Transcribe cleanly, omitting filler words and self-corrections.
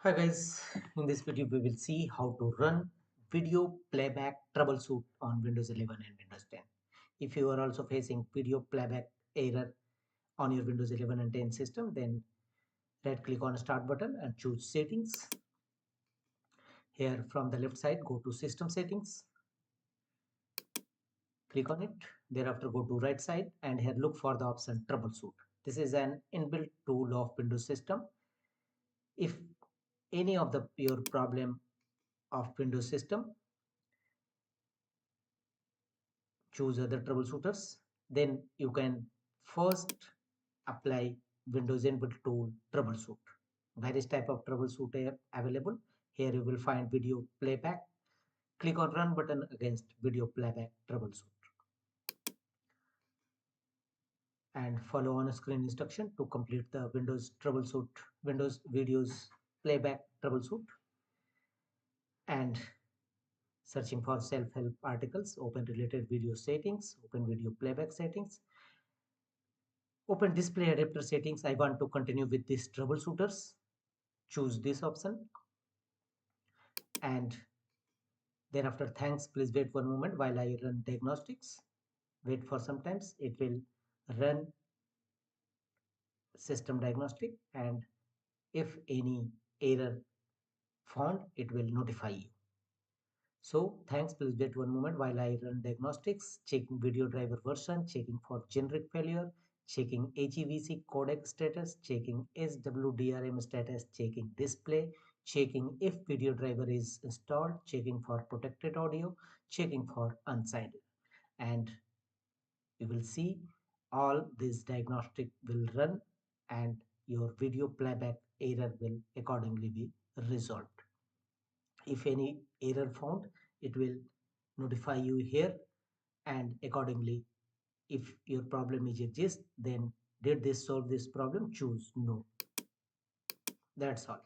Hi guys, in this video we will see how to run video playback troubleshoot on Windows 11 and Windows 10. If you are also facing video playback error on your Windows 11 and 10 system, then right click on start button and choose settings. Here from the left side go to system settings, click on it, thereafter go to right side and here look for the option troubleshoot. This is an inbuilt tool of Windows system. If any of the your problem of Windows system, choose other troubleshooters, then you can first apply Windows inbuilt tool troubleshoot. Various type of troubleshoot are available. Here you will find video playback. Click on run button against video playback troubleshoot and follow on screen instruction to complete the Windows videos playback troubleshoot. And searching for self-help articles, open related video settings, open video playback settings, open display adapter settings. I want to continue with this troubleshooters. Choose this option and thereafter thanks. Please wait one moment while I run diagnostics. Wait for some times. It will run system diagnostic and if any error found, it will notify you. So thanks. Please wait one moment while I run diagnostics, checking video driver version, checking for generic failure, checking HEVC codec status, checking SWDRM status, checking display, checking if video driver is installed, checking for protected audio, checking for unsigned. And you will see all this diagnostic will run and your video playback error will accordingly be resolved. If any error found, it will notify you here and accordingly if your problem is exist, then did this solve this problem, choose no. That's all.